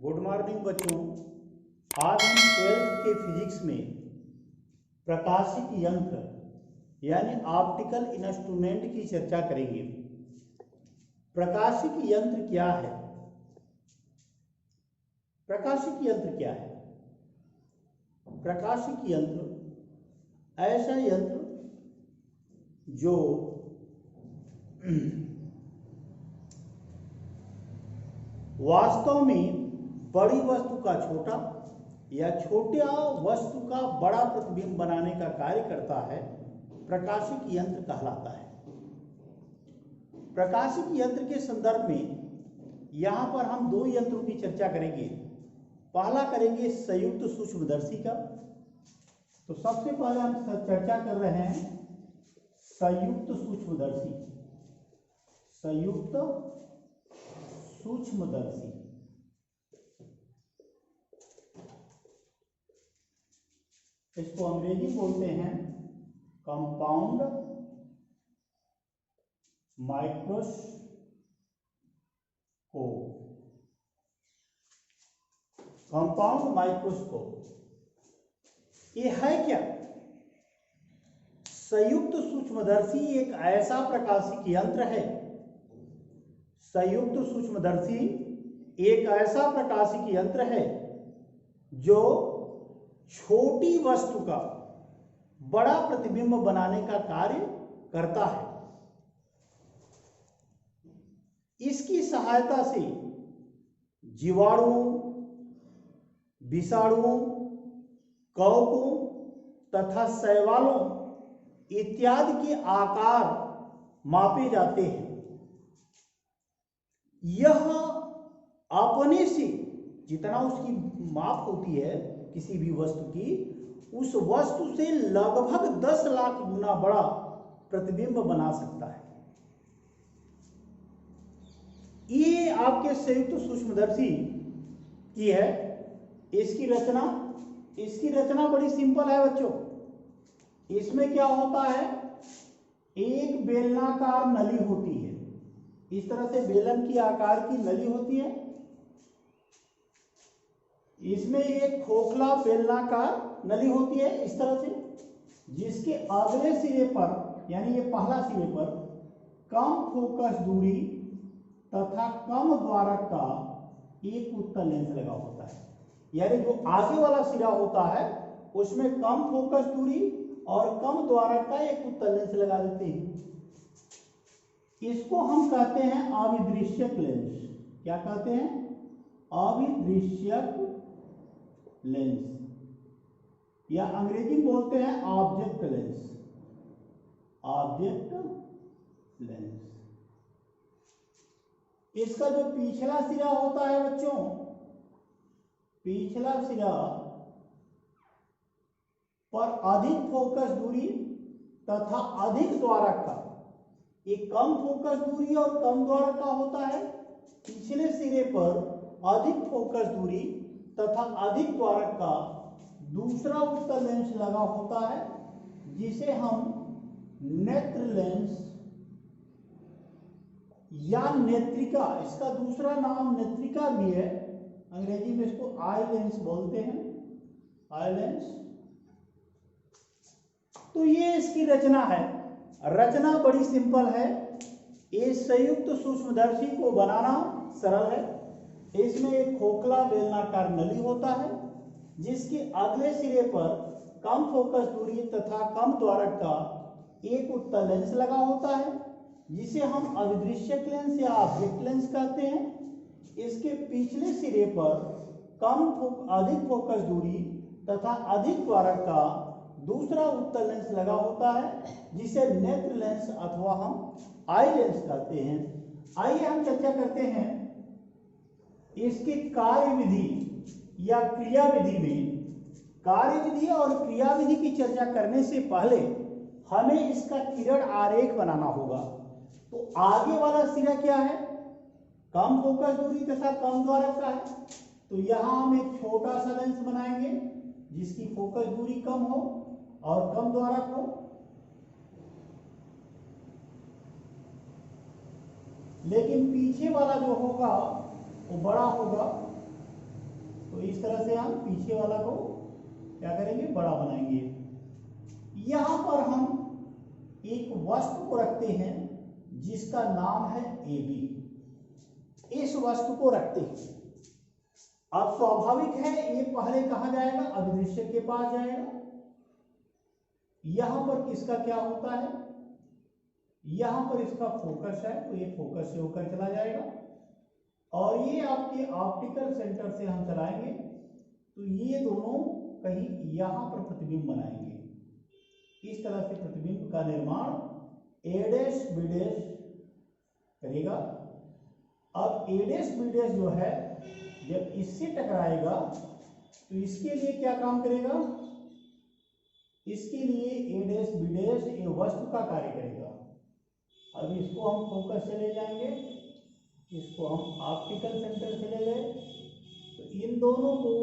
Good morning बच्चों। आज हम 12th के फिजिक्स में प्रकाशिक यंत्र यानी ऑप्टिकल इंस्ट्रूमेंट की चर्चा करेंगे। प्रकाशिक यंत्र क्या है? प्रकाशिक यंत्र क्या है? प्रकाशिक यंत्र ऐसा यंत्र जो वास्तव में बड़ी वस्तु का छोटा या छोटा वस्तु का बड़ा प्रतिबिंब बनाने का कार्य करता है, प्रकाशिक यंत्र कहलाता है। प्रकाशिक यंत्र के संदर्भ में यहां पर हम दो यंत्रों की चर्चा करेंगे। पहला करेंगे संयुक्त सूक्ष्मदर्शी का। तो सबसे पहले हम चर्चा कर रहे हैं संयुक्त सूक्ष्मदर्शी। संयुक्त सूक्ष्मदर्शी इसको अंग्रेजी बोलते हैं कंपाउंड माइक्रोस्कोप। कंपाउंड माइक्रोस्कोप ये है क्या? संयुक्त सूक्ष्मदर्शी एक ऐसा प्रकाशिक यंत्र है। संयुक्त सूक्ष्मदर्शी एक ऐसा प्रकाशिक यंत्र है जो छोटी वस्तु का बड़ा प्रतिबिंब बनाने का कार्य करता है। इसकी सहायता से जीवाणुओं, विषाणुओं, कवकों तथा शैवालों इत्यादि के आकार मापे जाते हैं। यह अपने से जितना उसकी माप होती है किसी भी वस्तु की, उस वस्तु से लगभग 10 लाख गुना बड़ा प्रतिबिंब बना सकता है। ये आपके संयुक्त सूक्ष्मदर्शी की है। इसकी रचना बड़ी सिंपल है बच्चों। इसमें क्या होता है, एक बेलनाकार नली होती है। इस तरह से बेलन की आकार की नली होती है। इसमें एक खोखला बेलनाकार नली होती है इस तरह से, जिसके अगले सिरे पर यानी ये पहला सिरे पर कम फोकस दूरी तथा कम द्वारक का एक उत्तल लेंस लगा होता है। यानी जो आगे वाला सिरा होता है उसमें कम फोकस दूरी और कम द्वारक का एक उत्तल लेंस लगा देते हैं। इसको हम कहते हैं अविदृश्यक लेंस। क्या कहते हैं? अविदृश्यक लेंस, या अंग्रेजी में बोलते हैं ऑब्जेक्ट लेंस। Object lens. इसका जो पिछला सिरा होता है बच्चों, पिछला सिरा पर अधिक फोकस दूरी तथा अधिक द्वारक का, एक कम फोकस दूरी और कम द्वारक का होता है। पिछले सिरे पर अधिक फोकस दूरी तथा अधिक द्वारक का दूसरा उत्तल लेंस लगा होता है, जिसे हम नेत्र लेंस या नेत्रिका, इसका दूसरा नाम नेत्रिका भी है। अंग्रेजी में इसको आई लेंस बोलते हैं, आई लेंस। तो ये इसकी रचना है। रचना बड़ी सिंपल है। ये संयुक्त सूक्ष्मदर्शी को बनाना सरल है। इसमें एक खोखला बेलनाकार नली होता है, जिसके अगले सिरे पर कम फोकस दूरी तथा कम द्वारक का एक उत्तल लेंस लगा होता है, जिसे हम अविदृश्यक लेंस या ऑब्जेक्ट लेंस कहते हैं। इसके पिछले सिरे पर अधिक फोकस दूरी तथा अधिक द्वारक का दूसरा उत्तल लेंस लगा होता है, जिसे नेत्र लेंस अथवा हम आई लेंस कहते हैं। आइए हम चर्चा करते हैं इसकी कार्यविधि या क्रियाविधि में। कार्यविधि और क्रियाविधि की चर्चा करने से पहले हमें इसका किरण आरेख बनाना होगा। तो आगे वाला सिरा क्या है? कम फोकस दूरी तथा कम द्वारक का है। तो यहां हम एक छोटा सा लेंस बनाएंगे जिसकी फोकस दूरी कम हो और कम द्वारक हो। लेकिन पीछे वाला जो होगा वो बड़ा होगा। तो इस तरह से हम पीछे वाला को क्या करेंगे, बड़ा बनाएंगे। यहां पर हम एक वस्तु को रखते हैं जिसका नाम है AB। इस वस्तु को रखते हैं। अब स्वाभाविक है ये पहले कहां जाएगा, अभिदृश्य के पास जाएगा। यहां पर किसका क्या होता है, यहां पर इसका फोकस है तो ये फोकस से होकर चला जाएगा और ये आपके ऑप्टिकल सेंटर से हम चलाएंगे तो ये दोनों कहीं यहां पर प्रतिबिंब बनाएंगे। इस तरह से प्रतिबिंब का निर्माण A' B' करेगा। अब A' B' जो है जब इससे टकराएगा तो इसके लिए क्या काम करेगा, इसके लिए A' B' ये वस्तु का कार्य करेगा। अब इसको हम फोकस से ले जाएंगे, इसको हम ऑप्टिकल सेंटर से ले गए तो इन दोनों को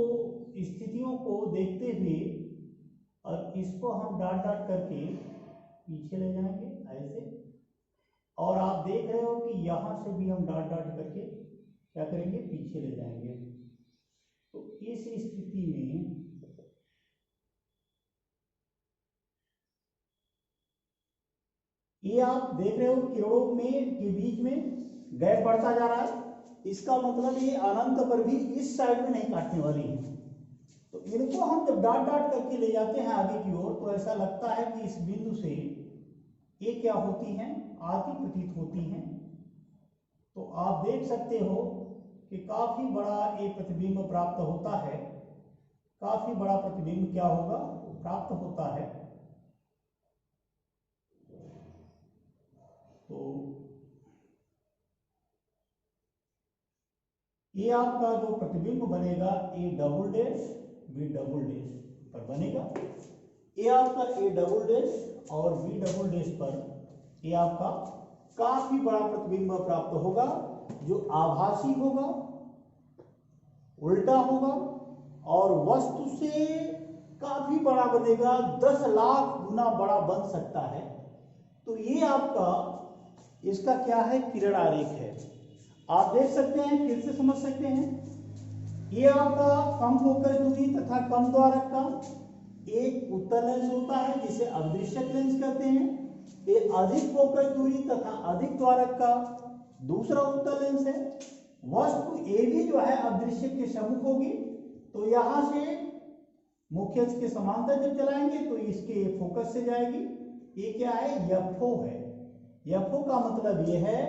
स्थितियों को देखते हुए और इसको हम डाट डाट करके पीछे ले जाएंगे ऐसे। और आप देख रहे हो कि यहां से भी हम डाट डाट करके क्या करेंगे, पीछे ले जाएंगे। तो इस स्थिति में ये आप देख रहे हो किरणों में के बीच में गैप बढ़ता जा रहा है। इसका मतलब ये अनंत पर भी इस साइड में नहीं काटने वाली है। तो इनको हम जब डाट डाट करके ले जाते हैं आगे की ओर तो ऐसा लगता है कि इस बिंदु से ये क्या होती हैं, आती प्रतीत होती हैं। तो आप देख सकते हो कि काफी बड़ा ये प्रतिबिंब प्राप्त होता है, काफी बड़ा प्रतिबिंब क्या होगा, प्राप्त होता है। तो ये आपका जो प्रतिबिंब बनेगा A" B" पर बनेगा। ये आपका A" और B" पर ये आपका काफी बड़ा प्रतिबिंब प्राप्त होगा जो आभासी होगा, उल्टा होगा और वस्तु से काफी बड़ा बनेगा, 10 लाख गुना बड़ा बन सकता है। तो ये आपका इसका क्या है, किरण आरेख है। आप देख सकते हैं, फिर से समझ सकते हैं। ये आपका कम फोकस दूरी तथा कम द्वारक का एक उत्तल लेंस होता है जिसे अदृश्यक लेंस कहते हैं। ये अधिक फोकस दूरी तथा अधिक द्वारक का दूसरा उत्तल लेंस है। वस्तु AB जो है अदृश्य के सम्मुख होगी तो यहां से मुख्य अक्ष के समांतर जब चलाएंगे तो इसके फोकस से जाएगी। ये क्या है, FO है। FO का मतलब ये है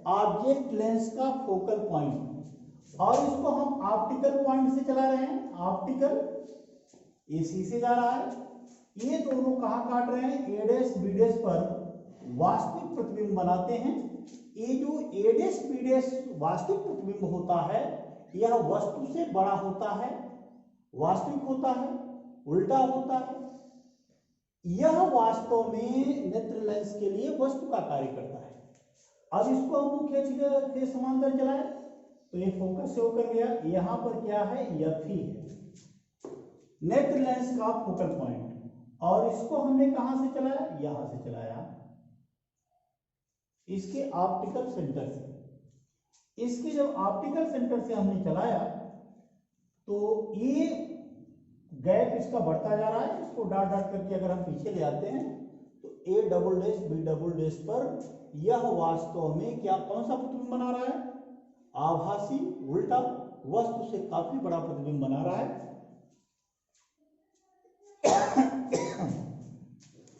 ऑब्जेक्ट लेंस का फोकल पॉइंट और इसको हम ऑप्टिकल पॉइंट से चला रहे हैं। ऑप्टिकल AC से जा रहा है। ये दोनों कहां काट रहे हैं, A' B' पर वास्तविक प्रतिबिंब बनाते हैं। ये जो A' B' वास्तविक प्रतिबिंब होता है यह वस्तु से बड़ा होता है, वास्तविक होता है, उल्टा होता है। यह वास्तव में नेत्र लेंस के लिए वस्तु का कार्य करता है। अब इसको हम मुख्य अक्ष के समांतर चलाएं तो ये फोकस से होकर गया। यहां पर क्या है, FE है, नेत्र लेंस का फोकल पॉइंट। और इसको हमने कहां से चलाया, यहां से चलाया, इसके ऑप्टिकल सेंटर से। इसके जब ऑप्टिकल सेंटर से हमने चलाया तो ये गैप इसका बढ़ता जा रहा है। इसको डाट डाट करके अगर हम पीछे ले आते हैं तो A" B" पर यह वास्तव में क्या, कौन सा प्रतिबिंब बना रहा है, आभासी, उल्टा, वस्तु से काफी बड़ा प्रतिबिंब बना रहा है।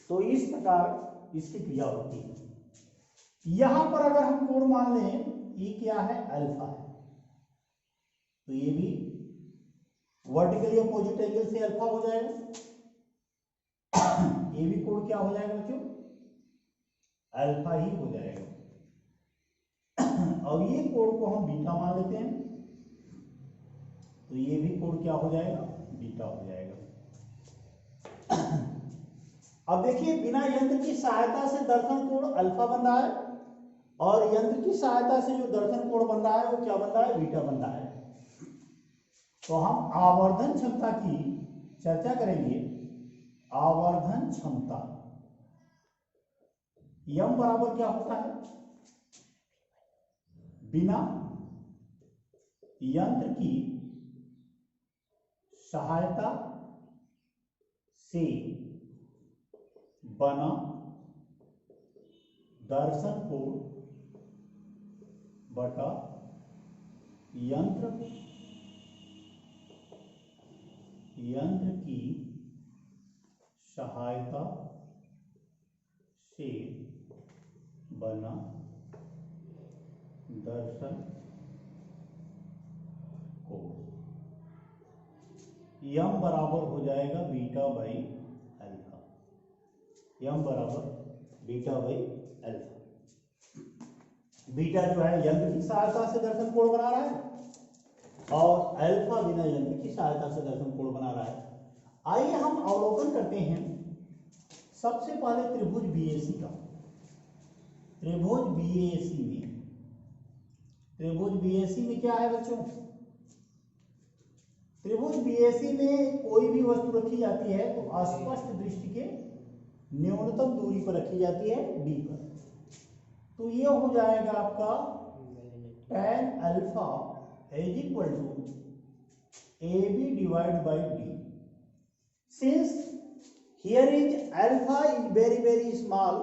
तो इस प्रकार इसकी क्रिया होती है। यहां पर अगर हम कोण मान लें, ये क्या है, अल्फा है, तो ये भी वर्टिकली अपोजिट एंगल से अल्फा हो जाएगा। ये भी कोण क्या हो जाएगा बच्चों, अल्फा ही हो जाएगा। अब ये कोण को हम बीटा मान लेते हैं तो ये भी कोण क्या हो जाएगा, बीटा हो जाएगा। अब देखिए, बिना यंत्र की सहायता से दर्शन कोण अल्फा बन रहा है और यंत्र की सहायता से जो दर्शन कोण बन रहा है वो क्या बन रहा है, बीटा बन रहा है। तो हम आवर्धन क्षमता की चर्चा करेंगे। आवर्धन क्षमता यम बराबर क्या होता है, बिना यंत्र की सहायता से बना दर्शन कोण बटा यंत्र की सहायता से बना दर्शन कोण यम बराबर हो जाएगा बीटा बाई अल्फा। यम बराबर बीटा बाई अल्फा। बीटा जो है यंत्र की सहायता से दर्शन कोण बना रहा है और अल्फा बिना यंत्र की सहायता से दर्शन कोण बना रहा है। आइए हम अवलोकन करते हैं सबसे पहले त्रिभुज बीएसी का। त्रिभुज बीएसी में क्या है बच्चों? त्रिभुज बीएसी में कोई भी वस्तु रखी जाती है तो अस्पष्ट दृष्टि के न्यूनतम दूरी पर रखी जाती है डी पर। तो ये हो जाएगा आपका tan alpha is equal to A B divide by D. Since here is alpha is very small,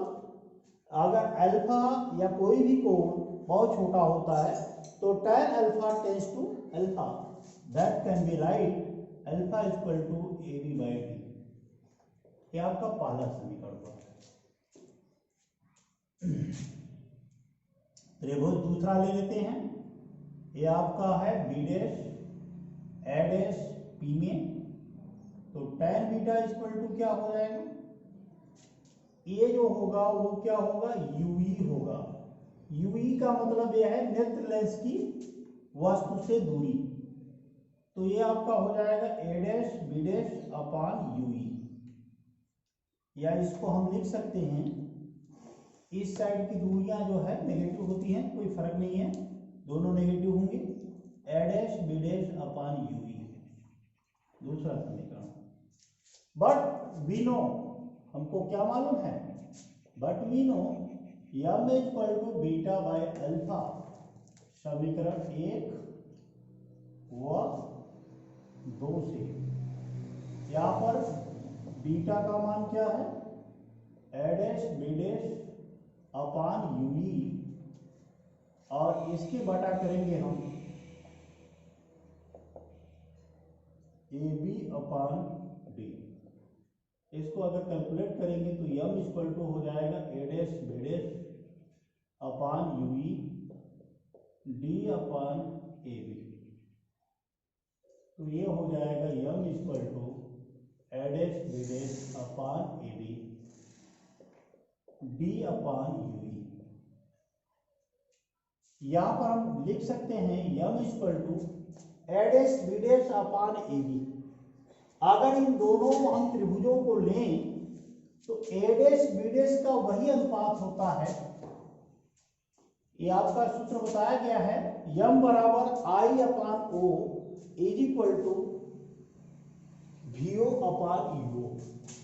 अगर अल्फा या कोई भी कोण बहुत छोटा होता है तो tan alpha tends to alpha, that can be right alpha equal to A B by D. ये आपका पहला समीकरण हुआ। त्रिभुज दूसरा ले लेते हैं। ये आपका है बी डैश ए डैश पी में, तो tan बीटा इक्वल टू क्या हो जाएगा? ये जो होगा वो क्या होगा? यूई होगा। यूई का मतलब यह है नेत्र लेंस की वस्तु से दूरी। तो ये आपका हो जाएगा A dash B dash upon UE, या इसको हम लिख सकते हैं इस साइड की दूरियां जो है नेगेटिव होती हैं, कोई फर्क नहीं है, दोनों नेगेटिव होंगे। A dash B dash upon UE, दूसरा समीकरण। बट वी नो, हमको क्या मालूम है? But we know M is equal to beta by alpha. समीकरण 1 व 2 से यहाँ पर बीटा का मान क्या है? A dash B dash upon UE, और इसके बटा करेंगे हम ए बी अपान डी। इसको अगर कैलकुलेट करेंगे तो यम इक्वल टू हो जाएगा A dash B dash upon UE D upon A B. तो ये हो जाएगा M equal to A dash B dash upon A B D upon UE. यहां पर हम लिख सकते हैं M equal to A dash B dash upon A B. अगर इन दोनों हम त्रिभुजों को लें तो ए डैश बी डैश का वही अनुपात होता है, ये आपका सूत्र बताया गया है, यम बराबर I upon O is equal to V O upon UO.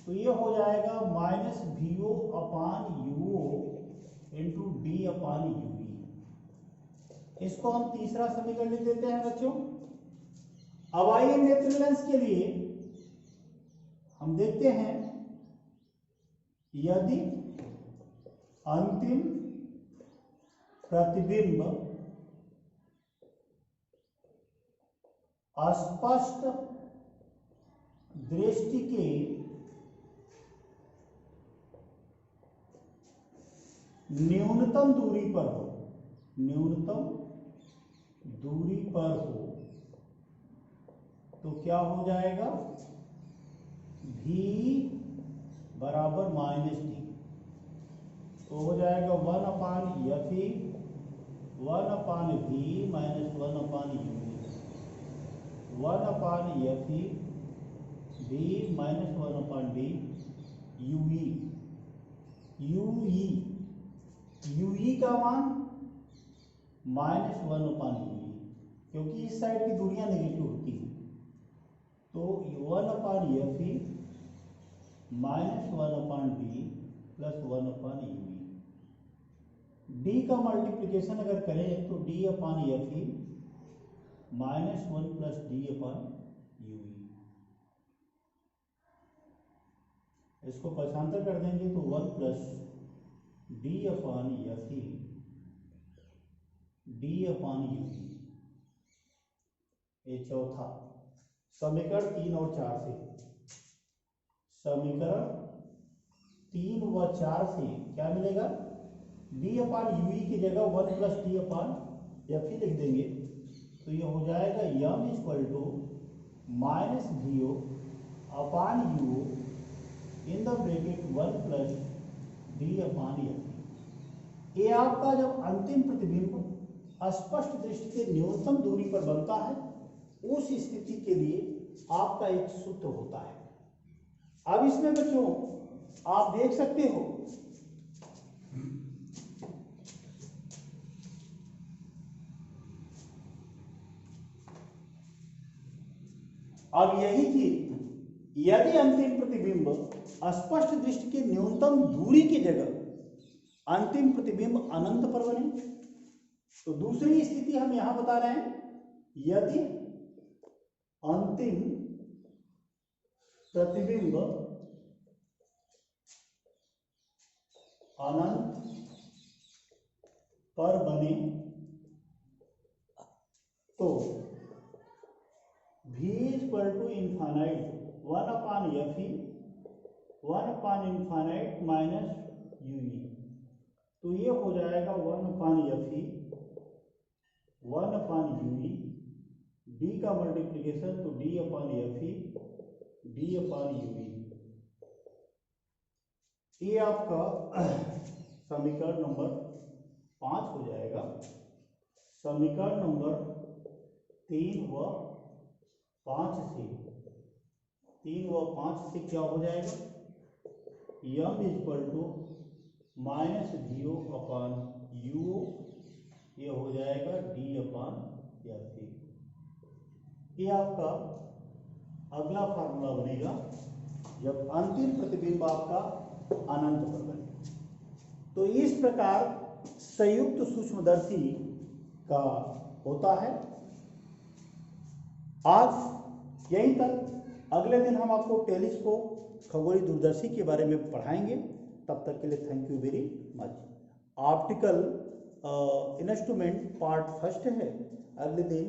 तो ये हो जाएगा minus V O upon UO into D upon UE. इसको हम तीसरा समीकरण लिख देते हैं बच्चों। अब आइए नेत्र लेंस के लिए हम देखते हैं, यदि अंतिम प्रतिबिंब अस्पष्ट दृष्टि के न्यूनतम दूरी पर हो, न्यूनतम दूरी पर हो, तो क्या हो जाएगा? v बराबर माइनस डी। तो हो जाएगा 1 upon F E 1 upon V minus 1 upon U, 1 upon F E V minus 1 upon D UE. UE UE का मान माइनस 1 अपान यूई, क्योंकि इस साइड की दूरियां नेगेटिव होती हैं। तो 1 upon F E minus 1 upon D plus 1 upon UE. D का मल्टीप्लिकेशन अगर करें तो D upon F E minus 1 plus D upon UE. इसको पक्षांतर कर देंगे तो 1 plus D upon F E D upon U E. ये चौथा समीकरण 3 और 4 से, समीकरण 3 व 4 से क्या मिलेगा, डी अपॉन यू ई की जगह 1 plus D upon F E लिख देंगे तो ये हो जाएगा M equal to minus V O upon U in the bracket 1 plus D upon F. ये आपका जब अंतिम प्रतिबिंब स्पष्ट दृष्टि के न्यूनतम दूरी पर बनता है उस स्थिति के लिए आपका एक सूत्र होता है। अब इसमें बच्चों आप देख सकते हो अब यही चीज यदि अंतिम प्रतिबिंब स्पष्ट दृष्टि के न्यूनतम दूरी की जगह अंतिम प्रतिबिंब अनंत पर बने तो दूसरी स्थिति हम यहां बता रहे हैं, यदि अंतिम प्रतिबिंब अनंत पर बने तो v equal to infinite 1 upon F E 1 upon infinite minus U E. तो ये हो जाएगा 1 upon F E 1 upon U E, D का मल्टीप्लीकेशन तो D upon F E D upon U E. ये आपका समीकरण नंबर 5 हो जाएगा। समीकरण नंबर 3 व 5 से क्या हो जाएगा, M equal to minus V O upon U, ये हो जाएगा डी अपॉन एफ ई। ये आपका अगला फार्मूला बनेगा जब अंतिम प्रतिबिंब आपका अनंत पर बने। तो इस प्रकार संयुक्त सूक्ष्मदर्शी का होता है। आज यहीं तक, अगले दिन हम आपको टेलीस्कोप खगोलीय दूरदर्शी के बारे में पढ़ाएंगे। तब तक के लिए thank you very much. Optical instrument part first है, अगले दिन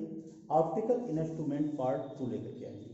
ऑप्टिकल इंस्ट्रूमेंट पार्ट 2 लेकर के आएंगे।